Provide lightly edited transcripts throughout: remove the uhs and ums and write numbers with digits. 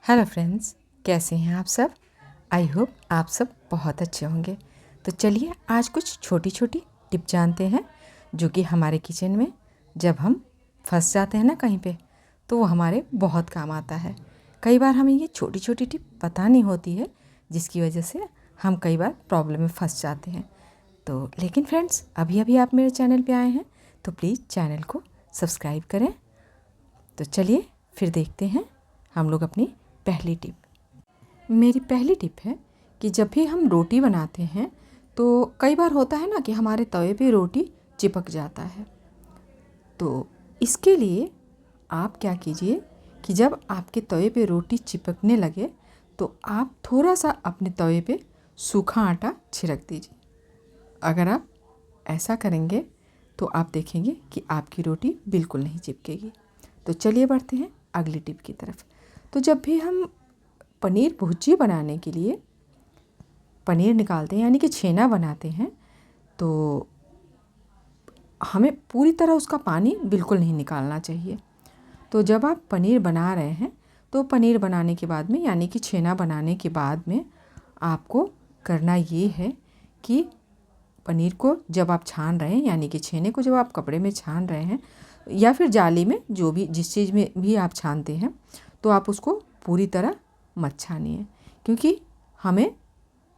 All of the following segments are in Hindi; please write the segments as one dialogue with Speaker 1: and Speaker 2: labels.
Speaker 1: हेलो फ्रेंड्स, कैसे हैं आप सब। आई होप आप सब बहुत अच्छे होंगे। तो चलिए आज कुछ छोटी छोटी टिप जानते हैं जो कि हमारे किचन में जब हम फंस जाते हैं ना कहीं पे, तो वो हमारे बहुत काम आता है। कई बार हमें ये छोटी छोटी टिप पता नहीं होती है, जिसकी वजह से हम कई बार प्रॉब्लम में फंस जाते हैं। तो लेकिन फ्रेंड्स, अभी अभी आप मेरे चैनल पे आए हैं तो प्लीज़ चैनल को सब्सक्राइब करें। तो चलिए फिर देखते हैं हम लोग अपनी पहली टिप। मेरी पहली टिप है कि जब भी हम रोटी बनाते हैं तो कई बार होता है ना कि हमारे तवे पे रोटी चिपक जाता है। तो इसके लिए आप क्या कीजिए कि जब आपके तवे पे रोटी चिपकने लगे तो आप थोड़ा सा अपने तवे पे सूखा आटा छिड़क दीजिए। अगर आप ऐसा करेंगे तो आप देखेंगे कि आपकी रोटी बिल्कुल नहीं चिपकेगी। तो चलिए बढ़ते हैं अगली टिप की तरफ। तो जब भी हम पनीर भुर्जी बनाने के लिए पनीर निकालते हैं यानी कि छेना बनाते हैं, तो हमें पूरी तरह उसका पानी बिल्कुल नहीं निकालना चाहिए। तो जब आप पनीर बना रहे हैं तो पनीर बनाने के बाद में यानी कि छेना बनाने के बाद में आपको करना ये है कि पनीर को जब आप छान रहे हैं यानी कि छेने को जब आप कपड़े में छान रहे हैं या फिर जाली में, जो भी जिस चीज़ में भी आप छानते हैं, तो आप उसको पूरी तरह मत छानिए, क्योंकि हमें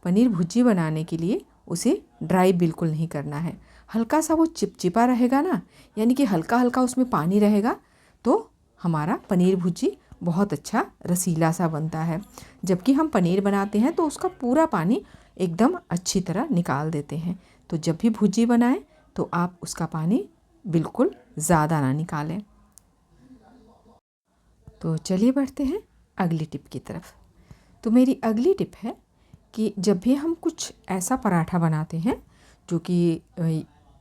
Speaker 1: पनीर भुर्जी बनाने के लिए उसे ड्राई बिल्कुल नहीं करना है। हल्का सा वो चिपचिपा रहेगा ना, यानी कि हल्का हल्का उसमें पानी रहेगा, तो हमारा पनीर भुर्जी बहुत अच्छा रसीला सा बनता है। जबकि हम पनीर बनाते हैं तो उसका पूरा पानी एकदम अच्छी तरह निकाल देते हैं। तो जब भी भुर्जी बनाएं तो आप उसका पानी बिल्कुल ज़्यादा ना निकालें। तो चलिए बढ़ते हैं अगली टिप की तरफ। तो मेरी अगली टिप है कि जब भी हम कुछ ऐसा पराठा बनाते हैं जो कि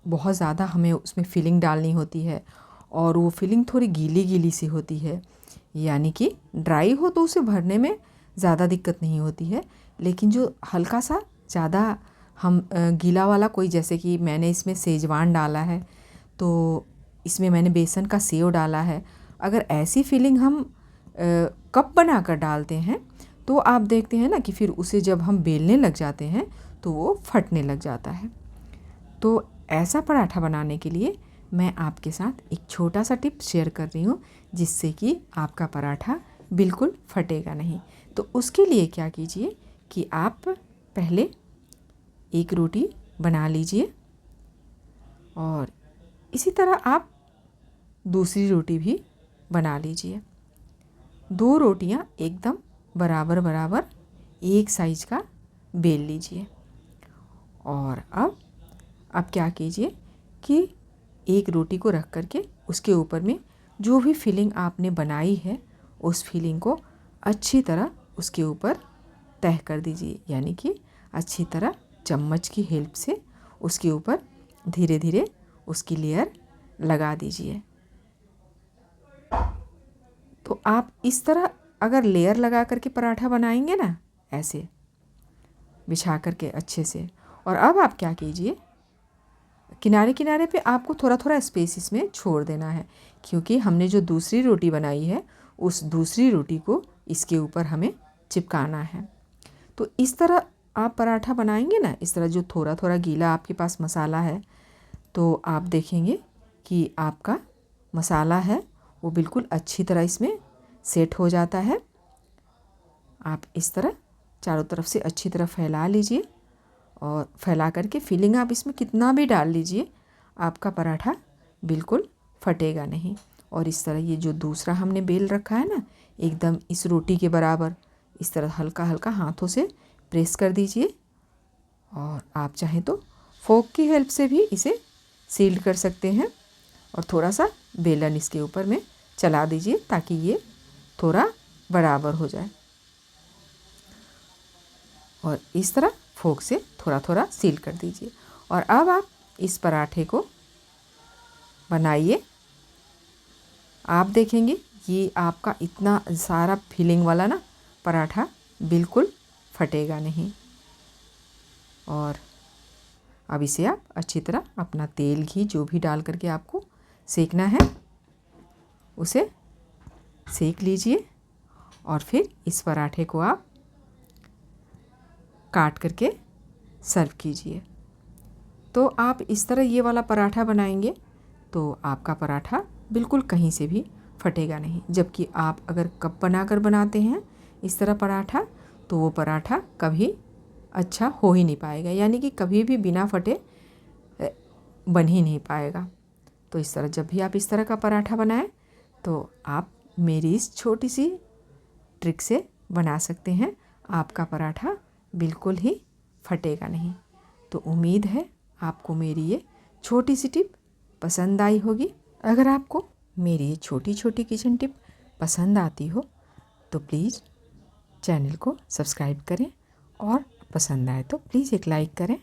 Speaker 1: बहुत ज़्यादा हमें उसमें फिलिंग डालनी होती है और वो फिलिंग थोड़ी गीली गीली सी होती है, यानी कि ड्राई हो तो उसे भरने में ज़्यादा दिक्कत नहीं होती है, लेकिन जो हल्का सा ज़्यादा हम गीला वाला कोई, जैसे कि मैंने इसमें सेजवान डाला है, तो इसमें मैंने बेसन का सेव डाला है, अगर ऐसी फिलिंग हम कप बना कर डालते हैं तो आप देखते हैं ना कि फिर उसे जब हम बेलने लग जाते हैं तो वो फटने लग जाता है। तो ऐसा पराठा बनाने के लिए मैं आपके साथ एक छोटा सा टिप शेयर कर रही हूँ, जिससे कि आपका पराठा बिल्कुल फटेगा नहीं। तो उसके लिए क्या कीजिए कि आप पहले एक रोटी बना लीजिए और इसी तरह आप दूसरी रोटी भी बना लीजिए। 2 रोटियां एकदम बराबर बराबर एक साइज का बेल लीजिए। और अब क्या कीजिए कि एक रोटी को रख करके उसके ऊपर में जो भी फिलिंग आपने बनाई है उस फिलिंग को अच्छी तरह उसके ऊपर तह कर दीजिए, यानी कि अच्छी तरह चम्मच की हेल्प से उसके ऊपर धीरे धीरे उसकी लेयर लगा दीजिए। तो आप इस तरह अगर लेयर लगा करके पराठा बनाएंगे ना, ऐसे बिछा करके अच्छे से, और अब आप क्या कीजिए, किनारे किनारे पे आपको थोड़ा थोड़ा स्पेस इसमें छोड़ देना है, क्योंकि हमने जो दूसरी रोटी बनाई है उस दूसरी रोटी को इसके ऊपर हमें चिपकाना है। तो इस तरह आप पराठा बनाएंगे ना, इस तरह जो थोड़ा थोड़ा गीला आपके पास मसाला है, तो आप देखेंगे कि आपका मसाला है वो बिल्कुल अच्छी तरह इसमें सेट हो जाता है। आप इस तरह चारों तरफ से अच्छी तरह फैला लीजिए और फैला करके फिलिंग आप इसमें कितना भी डाल लीजिए, आपका पराठा बिल्कुल फटेगा नहीं। और इस तरह ये जो दूसरा हमने बेल रखा है ना, एकदम इस रोटी के बराबर, इस तरह हल्का हल्का हाथों से प्रेस कर दीजिए। और आप चाहें तो फोक की हेल्प से भी इसे सील कर सकते हैं और थोड़ा सा बेलन इसके ऊपर में चला दीजिए ताकि ये थोड़ा बराबर हो जाए। और इस तरह फोक से थोड़ा थोड़ा सील कर दीजिए। और अब आप इस पराठे को बनाइए। आप देखेंगे ये आपका इतना सारा फिलिंग वाला ना पराठा बिल्कुल फटेगा नहीं। और अब इसे आप अच्छी तरह अपना तेल घी जो भी डाल करके आपको सेकना है उसे सेक लीजिए। और फिर इस पराठे को आप काट करके सर्व कीजिए। तो आप इस तरह ये वाला पराठा बनाएंगे तो आपका पराठा बिल्कुल कहीं से भी फटेगा नहीं। जबकि आप अगर कप बनाकर बनाते हैं इस तरह पराठा, तो वो पराठा कभी अच्छा हो ही नहीं पाएगा, यानी कि कभी भी बिना फटे बन ही नहीं पाएगा। तो इस तरह जब भी आप इस तरह का पराठा बनाएं तो आप मेरी इस छोटी सी ट्रिक से बना सकते हैं, आपका पराठा बिल्कुल ही फटेगा नहीं। तो उम्मीद है आपको मेरी ये छोटी सी टिप पसंद आई होगी। अगर आपको मेरी ये छोटी छोटी किचन टिप पसंद आती हो तो प्लीज़ चैनल को सब्सक्राइब करें और पसंद आए तो प्लीज़ एक लाइक करें।